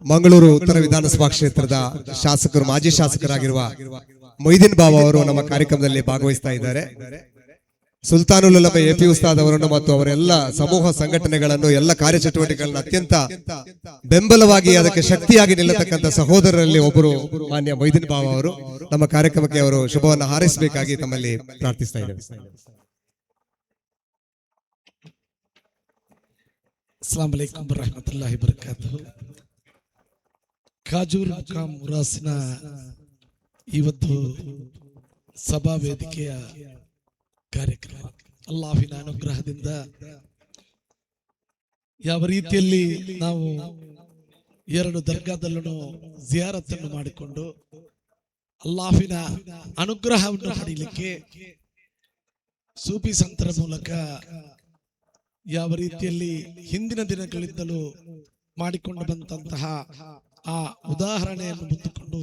ಮಂಗಳೂರು ಉತ್ತರ ವಿಧಾನಸಭಾ ಕ್ಷೇತ್ರದ ಶಾಸಕರು, ಮಾಜಿ ಶಾಸಕರಾಗಿರುವ ಮೊಯ್ದೀನ್ ಬಾವ ಅವರು ನಮ್ಮ ಕಾರ್ಯಕ್ರಮದಲ್ಲಿ ಭಾಗವಹಿಸ್ತಾ ಇದ್ದಾರೆ. ಸುಲ್ತಾನುಲ್ ಉಲಮಾ ಎಪಿ ಉಸ್ತಾದ್ ಅವರನ್ನು ಮತ್ತು ಅವರೆಲ್ಲ ಸಮೂಹ ಸಂಘಟನೆಗಳನ್ನು, ಎಲ್ಲ ಕಾರ್ಯಚಟುವಟಿಕೆಗಳನ್ನು ಅತ್ಯಂತ ಬೆಂಬಲವಾಗಿ ಅದಕ್ಕೆ ಶಕ್ತಿಯಾಗಿ ನಿಲ್ಲತಕ್ಕಂಥ ಸಹೋದರರಲ್ಲಿ ಒಬ್ಬರು ಮಾನ್ಯ ಮೊಯ್ದೀನ್ ಬಾವ ಅವರು. ನಮ್ಮ ಕಾರ್ಯಕ್ರಮಕ್ಕೆ ಅವರು ಶುಭವನ್ನು ಹಾರೈಸಬೇಕಾಗಿ ತಮ್ಮಲ್ಲಿ ಪ್ರಾರ್ಥಿಸ್ತಾ ಇದ್ದೇವೆ. ಅಸ್ಸಲಾಮು ಅಲೈಕುಂ ವರಹಮತುಲ್ಲಾಹಿ ವಬರಕಾತುಹು. ಕಾಜೂರು ಮುಕಾಂ ಮುರಾಸಿನ ಇವತ್ತು ಸಭಾ ವೇದಿಕೆಯ ಕಾರ್ಯಕ್ರಮ ಅಲ್ಲಾಹಿನ ಅನುಗ್ರಹದಿಂದ ಯಾವ ರೀತಿಯಲ್ಲಿ ನಾವು 2 ದರ್ಗಾದಲ್ಲೂ ಜಿಯಾರತನ್ನು ಮಾಡಿಕೊಂಡು ಅಲ್ಲಾಹಿನ ಅನುಗ್ರಹವನ್ನು ಪಡೆಯಲಿಕ್ಕೆ ಸೂಫಿ ಸಂತರ ಮೂಲಕ ಯಾವ ರೀತಿಯಲ್ಲಿ ಹಿಂದಿನ ದಿನಗಳಿಂದಲೂ ಮಾಡಿಕೊಂಡು ಬಂದಂತಹ ಆ ಉದಾಹರಣೆಯನ್ನು ಮುಂದುಕೊಂಡು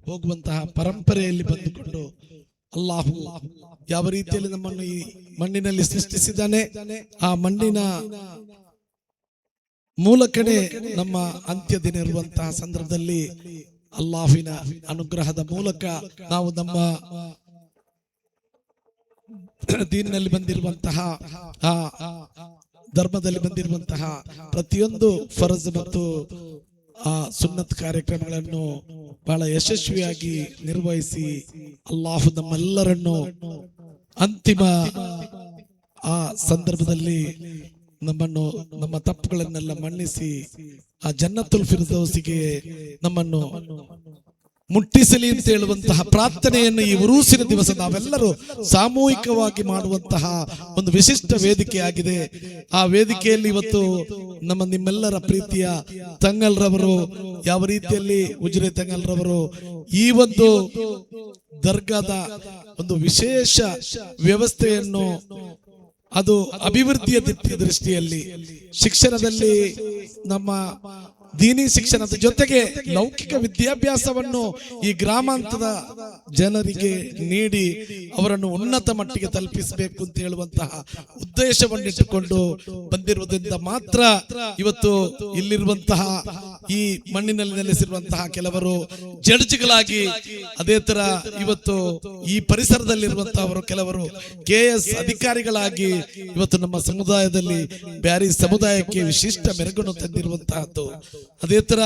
ಹೋಗುವಂತಹ ಪರಂಪರೆಯಲ್ಲಿ ಬಂದುಕೊಂಡು ಅಲ್ಲಾಹು ಯಾವ ರೀತಿಯಲ್ಲಿ ನಮ್ಮನ್ನು ಈ ಮಣ್ಣಿನಲ್ಲಿ ಸೃಷ್ಟಿಸಿದ್ದಾನೆ, ಆ ಮಣ್ಣಿನ ಮೂಲಕನೇ ನಮ್ಮ ಅಂತ್ಯ ದಿನ ಇರುವಂತಹ ಸಂದರ್ಭದಲ್ಲಿ ಅಲ್ಲಾಹಿನ ಅನುಗ್ರಹದ ಮೂಲಕ ನಾವು ನಮ್ಮ ದೀನಿನಲ್ಲಿ ಬಂದಿರುವಂತಹ ಆ ಧರ್ಮದಲ್ಲಿ ಬಂದಿರುವಂತಹ ಪ್ರತಿಯೊಂದು ಫರಜ್ ಮತ್ತು ಆ ಸುನ್ನತ್ ಕಾರ್ಯಕ್ರಮಗಳನ್ನು ಬಹಳ ಯಶಸ್ವಿಯಾಗಿ ನಿರ್ವಹಿಸಿ ಅಲ್ಲಾಹು ನಮ್ಮೆಲ್ಲರನ್ನು ಅಂತಿಮ ಆ ಸಂದರ್ಭದಲ್ಲಿ ನಮ್ಮನ್ನು, ನಮ್ಮ ತಪ್ಪುಗಳನ್ನೆಲ್ಲ ಮನ್ನಿಸಿ ಆ ಜನ್ನತುಲ್ ಫಿರ್ದೌಸಿಗೆ ನಮ್ಮನ್ನು ಮುಟ್ಟಿಸಲಿ ಅಂತ ಹೇಳುವಂತಹ ಪ್ರಾರ್ಥನೆಯನ್ನು ಈ ಉರೂಸಿನ ದಿವಸ ನಾವೆಲ್ಲರೂ ಸಾಮೂಹಿಕವಾಗಿ ಮಾಡುವಂತಹ ಒಂದು ವಿಶಿಷ್ಟ ವೇದಿಕೆಯಾಗಿದೆ. ಆ ವೇದಿಕೆಯಲ್ಲಿ ಇವತ್ತು ನಿಮ್ಮೆಲ್ಲರ ಪ್ರೀತಿಯ ತಂಗಲ್ರವರು, ಯಾವ ರೀತಿಯಲ್ಲಿ ಉಜಿರೆ ತಂಗಲ್ರವರು ಈ ಒಂದು ದರ್ಗಾದ ಒಂದು ವಿಶೇಷ ವ್ಯವಸ್ಥೆಯನ್ನು, ಅದು ಅಭಿವೃದ್ಧಿಯ ದೃಷ್ಟಿಯಲ್ಲಿ ಶಿಕ್ಷಣದಲ್ಲಿ ನಮ್ಮ ದೀನಿ ಶಿಕ್ಷಣದ ಜೊತೆಗೆ ಲೌಕಿಕ ವಿದ್ಯಾಭ್ಯಾಸವನ್ನು ಈ ಗ್ರಾಮಾಂತರದ ಜನರಿಗೆ ನೀಡಿ ಅವರನ್ನು ಉನ್ನತ ಮಟ್ಟಿಗೆ ತಲುಪಿಸಬೇಕು ಅಂತ ಹೇಳುವಂತಹ ಉದ್ದೇಶವನ್ನಿಟ್ಟುಕೊಂಡು ಬಂದಿರುವುದರಿಂದ ಮಾತ್ರ ಇವತ್ತು ಇಲ್ಲಿರುವಂತಹ ಈ ಮಣ್ಣಿನಲ್ಲಿ ನೆಲೆಸಿರುವಂತಹ ಕೆಲವರು ಜಡ್ಜ್ಗಳಾಗಿ, ಅದೇ ತರ ಇವತ್ತು ಈ ಪರಿಸರದಲ್ಲಿರುವಂತಹವರು ಕೆಲವರು KS ಅಧಿಕಾರಿಗಳಾಗಿ ಇವತ್ತು ನಮ್ಮ ಸಮುದಾಯದಲ್ಲಿ ಬ್ಯಾರಿ ಸಮುದಾಯಕ್ಕೆ ವಿಶಿಷ್ಟ ಮೆರುಗನ್ನು ತಂದಿರುವಂತಹದ್ದು. ಅದೇ ತರ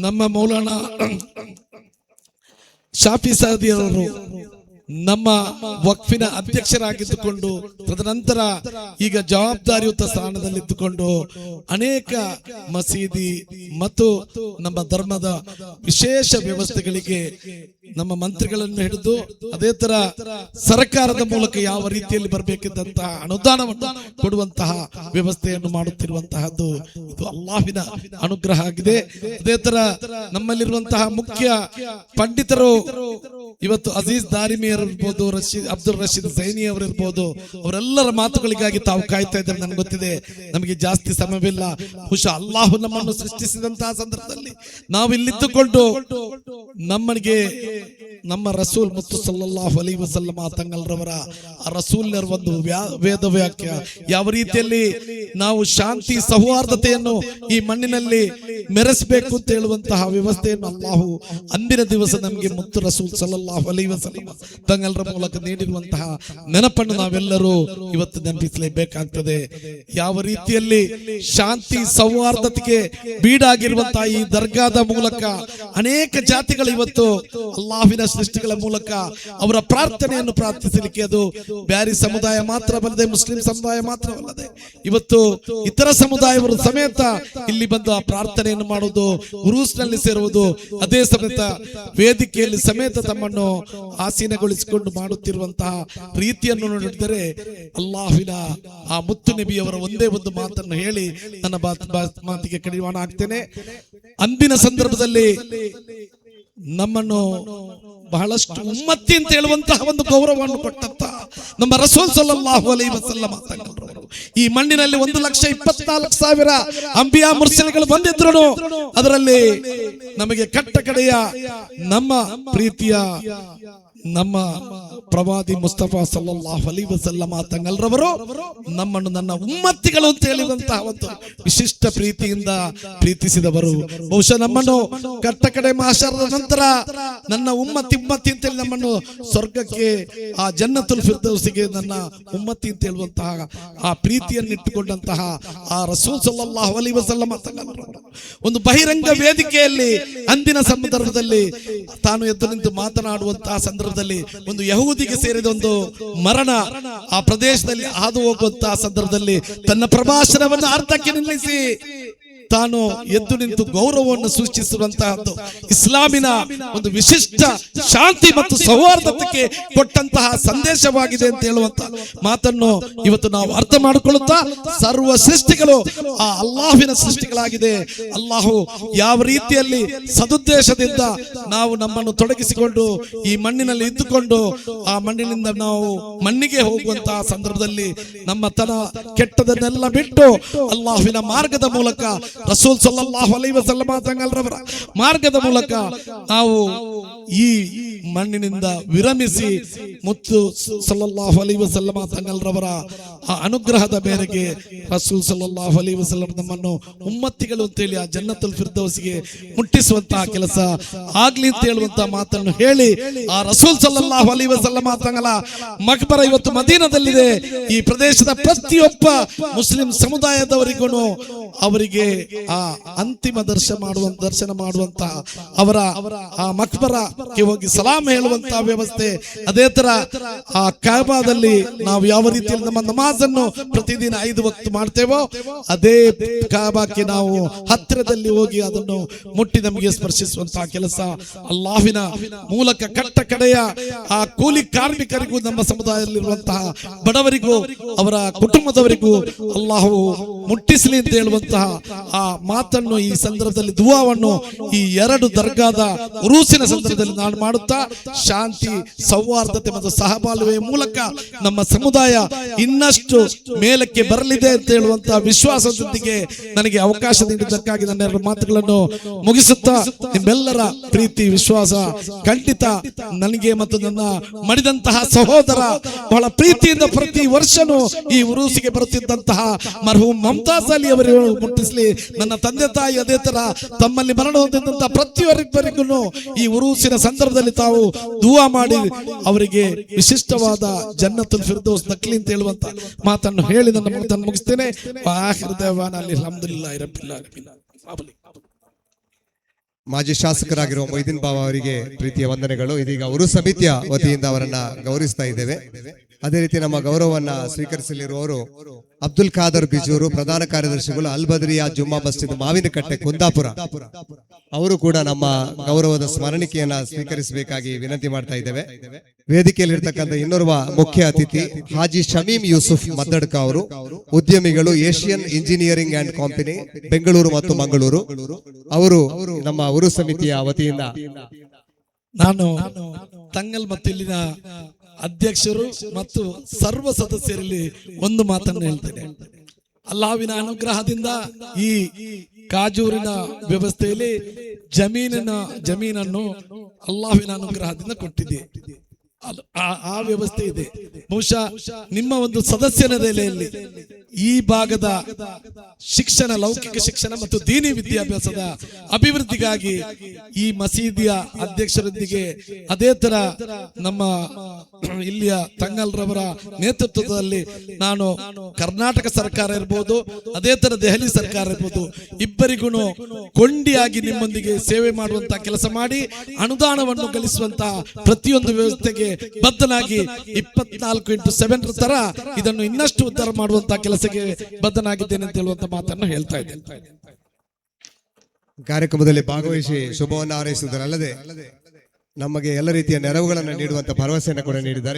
ನಮ್ಮ ಮೌಲಾನಾ ಶಾಫಿ ಸಾದಿಯವರು ನಮ್ಮ ವಕ್ಫಿನ ಅಧ್ಯಕ್ಷರಾಗಿದ್ದುಕೊಂಡು ತದನಂತರ ಈಗ ಜವಾಬ್ದಾರಿಯುತ ಸ್ಥಾನದಲ್ಲಿದ್ದುಕೊಂಡು ಅನೇಕ ಮಸೀದಿ ಮತ್ತು ನಮ್ಮ ಧರ್ಮದ ವಿಶೇಷ ವ್ಯವಸ್ಥೆಗಳಿಗೆ ನಮ್ಮ ಮಂತ್ರಿಗಳನ್ನು ಹಿಡಿದು, ಅದೇ ತರ ಸರ್ಕಾರದ ಮೂಲಕ ಯಾವ ರೀತಿಯಲ್ಲಿ ಬರಬೇಕಿದ್ದಂತಹ ಅನುದಾನವನ್ನು ಕೊಡುವಂತಹ ವ್ಯವಸ್ಥೆಯನ್ನು ಮಾಡುತ್ತಿರುವಂತಹದ್ದು ಇದು ಅಲ್ಲಾಹಿನ ಅನುಗ್ರಹ ಆಗಿದೆ. ಅದೇ ತರ ನಮ್ಮಲ್ಲಿರುವಂತಹ ಮುಖ್ಯ ಪಂಡಿತರು ಇವತ್ತು ಅಜೀಜ್ ದಾರಿಮಿಯರ್ ಇರ್ಬೋದು, ಅಬ್ದುಲ್ ರಶೀದ್ ಸೈನಿ ಅವರಿರ್ಬೋದು, ಅವರೆಲ್ಲರ ಮಾತುಗಳಿಗಾಗಿ ತಾವು ಕಾಯ್ತಾ ಇದ್ದಾರೆ. ನನಗೆ ಗೊತ್ತಿದೆ, ನಮಗೆ ಜಾಸ್ತಿ ಸಮಯವಿಲ್ಲ. ಬಹುಶಃ ಅಲ್ಲಾಹು ನಮ್ಮನ್ನು ಸೃಷ್ಟಿಸಿದಂತಹ ಸಂದರ್ಭದಲ್ಲಿ ನಾವು ಇಲ್ಲಿದ್ದುಕೊಂಡು ನಮ್ಮನಿಗೆ ನಮ್ಮ ರಸೂಲ್ ಮುತ್ತು ಸಲ್ಲಲ್ಲಾಹು ಅಲೈಹಿ ವಸಲ್ಲಮ ತಂಗಲ್ರವರ ರಸೂಲ್ನರ ಒಂದು ವೇದ ವಾಕ್ಯ ಯಾವ ರೀತಿಯಲ್ಲಿ ನಾವು ಶಾಂತಿ ಸೌಹಾರ್ದತೆಯನ್ನು ಈ ಮಣ್ಣಿನಲ್ಲಿ ಮೆರೆಸಬೇಕು ಅಂತ ಹೇಳುವಂತಹ ವ್ಯವಸ್ಥೆಯನ್ನು ಅಲ್ಲಾಹು ಅಂದಿನ ದಿವಸ ನಮಗೆ ಮುತ್ತು ರಸೂಲ್ ಸಲ್ಲಲ್ಲಾಹು ಅಲೈಹಿ ವಸಲ್ಲಮ ತಂಗಲ್ರ ಮೂಲಕ ನೀಡಿರುವಂತಹ ನೆನಪನ್ನು ನಾವೆಲ್ಲರೂ ಇವತ್ತು ನೆನಪಿಸಲೇಬೇಕಾಗ್ತದೆ. ಯಾವ ರೀತಿಯಲ್ಲಿ ಶಾಂತಿ ಸೌಹಾರ್ದತೆಗೆ ಬೀಡಾಗಿರುವಂತಹ ಈ ದರ್ಗಾದ ಮೂಲಕ ಅನೇಕ ಜಾತಿಗಳು ಇವತ್ತು ಅಲ್ಲಾಹಿನ ಸೃಷ್ಟಿಗಳ ಮೂಲಕ ಅವರ ಪ್ರಾರ್ಥನೆಯನ್ನು ಪ್ರಾರ್ಥಿಸಲಿಕ್ಕೆ, ಅದು ಬ್ಯಾರಿ ಸಮುದಾಯ ಮಾತ್ರವಲ್ಲದೆ, ಮುಸ್ಲಿಂ ಸಮುದಾಯ ಮಾತ್ರವಲ್ಲದೆ ಇವತ್ತು ಇತರ ಸಮುದಾಯವರು ಸಮೇತ ಇಲ್ಲಿ ಬಂದು ಆ ಪ್ರಾರ್ಥನೆಯನ್ನು ಮಾಡುವುದು, ಉರೂಸ್ನಲ್ಲಿ ಸೇರುವುದು, ಅದೇ ಸಮೇತ ವೇದಿಕೆಯಲ್ಲಿ ಸಮೇತ ತಮ್ಮನ್ನು ಆಸೀನಗೊಳಿಸಿಕೊಂಡು ಮಾಡುತ್ತಿರುವಂತಹ ರೀತಿಯನ್ನು ನೋಡಿದರೆ ಅಲ್ಲಾಹಿನ ಆ ಮುತ್ತು ನಬಿಯವರ ಒಂದೇ ಒಂದು ಮಾತನ್ನು ಹೇಳಿ ನನ್ನ ಮಾತಿಗೆ ಕಡಿವಾಣ ಆಗ್ತೇನೆ. ಅಂದಿನ ಸಂದರ್ಭದಲ್ಲಿ ನಮ್ಮನ್ನು ಬಹಳಷ್ಟು ಉಮ್ಮತ್ತಿ ಅಂತ ಹೇಳುವಂತಹ ಒಂದು ಗೌರವವನ್ನು ಕೊಟ್ಟಂತ ನಮ್ಮ ರಸೂಲ್ ಸಲ್ಲಲ್ಲಾಹು ಅಲೈಹಿ ವಸಲ್ಲಮ ತಂಗಲ್ರವರು ಈ ಮಣ್ಣಿನಲ್ಲಿ 1,24,000 ಅಂಬಿಯಾ ಮುರ್ಸಲಿಗಳು ಬಂದಿದ್ರು. ಅದರಲ್ಲಿ ನಮಗೆ ಕಟ್ಟ ಕಡೆಯ ನಮ್ಮ ಪ್ರೀತಿಯ ನಮ್ಮ ಪ್ರವಾದಿ ಮುಸ್ತಫಾ ಸಲ್ಲಲ್ಲಾಹು ಅಲೈಹಿ ವಸಲ್ಲಮ ತಂಗಲ್ರವರು ನಮ್ಮನ್ನು ನನ್ನ ಉಮ್ಮತ್ತಿಗಳು ಅಂತ ಹೇಳಿದಂತಹ ಒಂದು ವಿಶಿಷ್ಟ ಪ್ರೀತಿಯಿಂದ ಪ್ರೀತಿಸಿದವರು. ಬಹುಶಃ ನಮ್ಮನ್ನು ಕಟ್ಟ ಕಡೆ ಮಾಶರದ ನಂತರ ನನ್ನ ಉಮ್ಮತ್ತಿ ಅಂತೇಳಿ ನಮ್ಮನ್ನು ಸ್ವರ್ಗಕ್ಕೆ ಆ ಜನ್ನತುಲ್ ಫಿರ್ದೌಸಿಗೆ ನನ್ನ ಉಮ್ಮತ್ತಿ ಅಂತ ಹೇಳುವಂತಹ ಆ ಪ್ರೀತಿಯನ್ನಿಟ್ಟುಕೊಂಡಂತಹ ಆ ರಸೂಲ್ ಸಲ್ಲಲ್ಲಾಹು ಅಲೈಹಿ ವಸಲ್ಲಮ ತಂಗಲ್ರವರು ಒಂದು ಬಹಿರಂಗ ವೇದಿಕೆಯಲ್ಲಿ ಅಂದಿನ ಸಂದರ್ಭದಲ್ಲಿ ತಾನು ಎದ್ದು ನಿಂತು ಮಾತನಾಡುವಂತಹ ಸಂದರ್ಭದಲ್ಲಿ ಒಂದು ಯಹೂದಿಗೆ ಸೇರಿದ ಒಂದು ಮರಣ ಆ ಪ್ರದೇಶದಲ್ಲಿ ಹಾದು ಹೋಗುವಂತಹ ಸಂದರ್ಭದಲ್ಲಿ ತನ್ನ ಪ್ರಭಾಷಣವನ್ನು ಅರ್ಧಕ್ಕೆ ನಿಲ್ಲಿಸಿ ತಾನು ಎದ್ದು ನಿಂತು ಗೌರವವನ್ನು ಸೂಚಿಸಿರುವಂತಹದ್ದು ಇಸ್ಲಾಮಿನ ಒಂದು ವಿಶಿಷ್ಟ ಶಾಂತಿ ಮತ್ತು ಸೌಹಾರ್ದತೆಗೆ ಕೊಟ್ಟಂತಹ ಸಂದೇಶವಾಗಿದೆ ಅಂತ ಹೇಳುವಂತ ಮಾತನ್ನು ಇವತ್ತು ನಾವು ಅರ್ಥ ಮಾಡಿಕೊಳ್ಳುತ್ತಾ ಸರ್ವ ಸೃಷ್ಟಿಗಳು ಆ ಅಲ್ಲಾಹುವಿನ ಸೃಷ್ಟಿಗಳಾಗಿದೆ. ಅಲ್ಲಾಹು ಯಾವ ರೀತಿಯಲ್ಲಿ ಸದುದ್ದೇಶದಿಂದ ನಾವು ನಮ್ಮನ್ನು ತೊಡಗಿಸಿಕೊಂಡು ಈ ಮಣ್ಣಿನಲ್ಲಿ ಇದ್ದುಕೊಂಡು ಆ ಮಣ್ಣಿನಿಂದ ನಾವು ಮಣ್ಣಿಗೆ ಹೋಗುವಂತಹ ಸಂದರ್ಭದಲ್ಲಿ ನಮ್ಮ ತನ ಕೆಟ್ಟದನ್ನೆಲ್ಲ ಬಿಟ್ಟು ಅಲ್ಲಾಹುವಿನ ಮಾರ್ಗದ ಮೂಲಕ ರಸೂಲ್ ಸಲ್ಲಲ್ಲಾಹು ಅಲೈಹಿ ವಸಲ್ಲಮ ತಂಗಲ್ರವರ ಮಾರ್ಗದ ಮೂಲಕ ನಾವು ಈ ಮಣ್ಣಿನಿಂದ ವಿರಮಿಸಿ ಮುತ್ತು ಸಲ್ಲಲ್ಲಾಹು ಅಲೈಹಿ ವಸಲ್ಲಮ ತಂಗಲ್ರವರ ಆ ಅನುಗ್ರಹದ ಮೇರೆಗೆ ರಸೂಲ್ ಸಲ್ಲಲ್ಲಾಹು ಅಲೈಹಿ ವಸಲ್ಲಂ ನಮ್ಮನ್ನು ಉಮ್ಮತ್ತಿಗಳು ಅಂತೇಳಿ ಆ ಜನ್ನತುಲ್ ಫಿರ್ದೌಸಿಗೆ ಮುಟ್ಟಿಸುವಂತಹ ಕೆಲಸ ಆಗ್ಲಿ ಅಂತ ಹೇಳುವಂತಹ ಮಾತನ್ನು ಹೇಳಿ ಆ ರಸೂಲ್ ಸಲ್ಲಲ್ಲಾಹು ಅಲೈಹಿ ವಸಲ್ಲಮ ತಂಗಲ ಮಕ್ಬರ ಇವತ್ತು ಮದೀನದಲ್ಲಿದೆ. ಈ ಪ್ರದೇಶದ ಪ್ರತಿಯೊಬ್ಬ ಮುಸ್ಲಿಂ ಸಮುದಾಯದವರಿಗೂ ಅವರಿಗೆ ಆ ಅಂತಿಮ ದರ್ಶನ ಮಾಡುವಂತಹ ಅವರ ಆ ಮಕ್ಬರಕ್ಕೆ ಹೋಗಿ ಸಲಾಮ್ ಹೇಳುವಂತಹ ವ್ಯವಸ್ಥೆ. ಅದೇ ತರ ಆ ಕಾಬಾದಲ್ಲಿ ನಾವು ಯಾವ ರೀತಿಯಲ್ಲಿ ನಮ್ಮ ನಮಾಜನ್ನು ಪ್ರತಿದಿನ 5 ವಕ್ತು ಮಾಡ್ತೇವೋ ಅದೇ ಕಾಬಾಕ್ಕೆ ನಾವು ಹತ್ತಿರದಲ್ಲಿ ಹೋಗಿ ಅದನ್ನು ಮುಟ್ಟಿ ನಮಗೆ ಸ್ಪರ್ಶಿಸುವಂತಹ ಕೆಲಸ ಅಲ್ಲಾಹಿನ ಮೂಲಕ ಕಟ್ಟ ಕಡೆಯ ಆ ಕೂಲಿ ಕಾರ್ಮಿಕರಿಗೂ ನಮ್ಮ ಸಮುದಾಯದಲ್ಲಿರುವಂತಹ ಬಡವರಿಗೂ ಅವರ ಕುಟುಂಬದವರಿಗೂ ಅಲ್ಲಾಹು ಮುಟ್ಟಿಸಲಿ ಅಂತ ಹೇಳುವಂತಹ ಆ ಮಾತನ್ನು ಈ ಸಂದರ್ಭದಲ್ಲಿ ದುವಾವನ್ನು ಈ 2 ದರ್ಗಾದ ಉರೂಸಿನ ಸಂದರ್ಭದಲ್ಲಿ ನಾನು ಮಾಡುತ್ತಾ ಶಾಂತಿ ಸೌಹಾರ್ದತೆ ಮತ್ತು ಸಹಬಾಳ್ವೆಯ ಮೂಲಕ ನಮ್ಮ ಸಮುದಾಯ ಇನ್ನಷ್ಟು ಮೇಲಕ್ಕೆ ಬರಲಿದೆ ಅಂತ ಹೇಳುವಂತಹ ವಿಶ್ವಾಸದೊಂದಿಗೆ ನನಗೆ ಅವಕಾಶ ನೀಡಿದ್ದಕ್ಕಾಗಿ ನನ್ನ 2 ಮಾತುಗಳನ್ನು ಮುಗಿಸುತ್ತಾ ನಿಮ್ಮೆಲ್ಲರ ಪ್ರೀತಿ ವಿಶ್ವಾಸ ಖಂಡಿತ ನನಗೆ ಮತ್ತು ನನ್ನ ಮಡಿದಂತಹ ಸಹೋದರ ಬಹಳ ಪ್ರೀತಿಯಿಂದ ಪ್ರತಿ ವರ್ಷನೂ ಈ ಉರೂಸಿಗೆ ಬರುತ್ತಿದ್ದಂತಹ ಮರ್ಹೂಮ್ ಮಮ್ತಾಜ್ ಅಲಿ ಅವರು ಮುಟ್ಟಿಸಲಿ. ನನ್ನ ತಂದೆ ತಾಯಿ ಅದೇ ತರ ತಮ್ಮಲ್ಲಿ ಮರಣ ಹೊಂದಿದಂತಹ ಪ್ರತಿಯೊಬ್ಬರಿಗೂ ಈ ಉರೂಸಿನ ಸಂದರ್ಭದಲ್ಲಿ ತಾವು ದುವಾ ಮಾಡಿ ಅವರಿಗೆ ವಿಶಿಷ್ಟವಾದ ಜನ್ನತುಲ್ ಫಿರ್ದೌಸ್ ದಕ್ಲಿ ಅಂತ ಹೇಳುವಂತ ಮಾತನ್ನು ಹೇಳಿ ನನ್ನ ಮಾತನ್ನು ಮುಗಿಸ್ತೇನೆ. ಅಲ್ಹಮ್ದುಲಿಲ್ಲಾಹಿ ರಬ್ಬಿಲ್ ಆಲಮೀನ್. ಮಾಜಿ ಶಾಸಕರಾಗಿರುವ ಮೊಯ್ದೀನ್ ಬಾವ ಅವರಿಗೆ ಪ್ರೀತಿಯ ವಂದನೆಗಳು. ಇದೀಗ ಉರು ಸಮಿತಿಯ ವತಿಯಿಂದ ಅವರನ್ನ ಗೌರವಿಸ್ತಾ ಇದ್ದೇವೆ. ಅದೇ ರೀತಿ ನಮ್ಮ ಗೌರವವನ್ನ ಸ್ವೀಕರಿಸಲಿರುವವರು ಅಬ್ದುಲ್ ಖಾದರ್ ಬಿಜೂರು, ಪ್ರಧಾನ ಕಾರ್ಯದರ್ಶಿಗಳು ಅಲ್ ಬದ್ರಿಯಾ ಜುಮ್ಮಾ ಮಸ್ಜಿದ್ ಮಾವಿನಕಟ್ಟೆ ಕುಂದಾಪುರ. ಅವರು ಕೂಡ ನಮ್ಮ ಗೌರವದ ಸ್ಮರಣಿಕೆಯನ್ನ ಸ್ವೀಕರಿಸಬೇಕಾಗಿ ವಿನಂತಿ ಮಾಡ್ತಾ ಇದ್ದೇವೆ. ವೇದಿಕೆಯಲ್ಲಿ ಇರ್ತಕ್ಕಂಥ ಇನ್ನೋರ್ವ ಮುಖ್ಯ ಅತಿಥಿ ಹಾಜಿ ಶಮೀಮ್ ಯೂಸುಫ್ ಮದ್ದಡ್ಕ ಅವರು, ಉದ್ಯಮಿಗಳು, Asian engineering and company Bengaluru ಮತ್ತು ಮಂಗಳೂರು. ಅವರು ನಮ್ಮ ಉರು ಸಮಿತಿಯ ವತಿಯಿಂದ ನಾನು ತಂಗಲ್ ಮತ್ತು ಇಲ್ಲಿನ ಅಧ್ಯಕ್ಷರು ಮತ್ತು ಸರ್ವ ಸದಸ್ಯರಲ್ಲಿ ಒಂದು ಮಾತನ್ನು ಹೇಳ್ತೇನೆ. ಅಲ್ಲಾಹ್ವಿನ ಅನುಗ್ರಹದಿಂದ ಈ ಕಾಜೂರಿನ ವ್ಯವಸ್ಥೆಯಲ್ಲಿ ಜಮೀನನ್ನು ಅಲ್ಲಾಹ್ವಿನ ಅನುಗ್ರಹದಿಂದ ಕೊಟ್ಟಿದೆ. ಆ ವ್ಯವಸ್ಥೆ ಇದೆ. ಬಹುಶಃ ನಿಮ್ಮ ಒಂದು ಸದಸ್ಯನ ನೆಲೆಯಲ್ಲಿ ಈ ಭಾಗದ ಶಿಕ್ಷಣ, ಲೌಕಿಕ ಶಿಕ್ಷಣ ಮತ್ತು ದೀನಿ ವಿದ್ಯಾಭ್ಯಾಸದ ಅಭಿವೃದ್ಧಿಗಾಗಿ ಈ ಮಸೀದಿಯ ಅಧ್ಯಕ್ಷರೊಂದಿಗೆ ಅದೇ ತರ ನಮ್ಮ ಇಲ್ಲಿಯ ತಂಗಲ್ರವರ ನೇತೃತ್ವದಲ್ಲಿ ನಾನು ಕರ್ನಾಟಕ ಸರ್ಕಾರ ಇರ್ಬೋದು, ಅದೇ ತರ ದೆಹಲಿ ಸರ್ಕಾರ ಇರ್ಬೋದು, ಇಬ್ಬರಿಗೂ ಕೊಂಡಿಯಾಗಿ ನಿಮ್ಮೊಂದಿಗೆ ಸೇವೆ ಮಾಡುವಂತಹ ಕೆಲಸ ಮಾಡಿ ಅನುದಾನವನ್ನು ಗಳಿಸುವಂತಹ ಪ್ರತಿಯೊಂದು ವ್ಯವಸ್ಥೆಗೆ ಬದ್ಧನಾಗಿ 24x7 ತರ ಇದನ್ನು ಇನ್ನಷ್ಟು ಉದ್ಧಾರ ಮಾಡುವಂತಹ ಕೆಲಸಕ್ಕೆ ಬದ್ಧನಾಗಿದ್ದೇನೆ ಅಂತ ಹೇಳುವಂತ ಮಾತನ್ನು ಹೇಳ್ತಾ ಇದ್ದೇನೆ. ಕಾರ್ಯಕ್ರಮದಲ್ಲಿ ಭಾಗವಹಿಸಿ ಶುಭವನ್ನು ಹಾರೈಸುವುದರಲ್ಲದೆ ನಮಗೆ ಎಲ್ಲ ರೀತಿಯ ನೆರವುಗಳನ್ನು ನೀಡುವಂತ ಭರವಸೆಯನ್ನು ಕೂಡ ನೀಡಿದ್ದಾರೆ.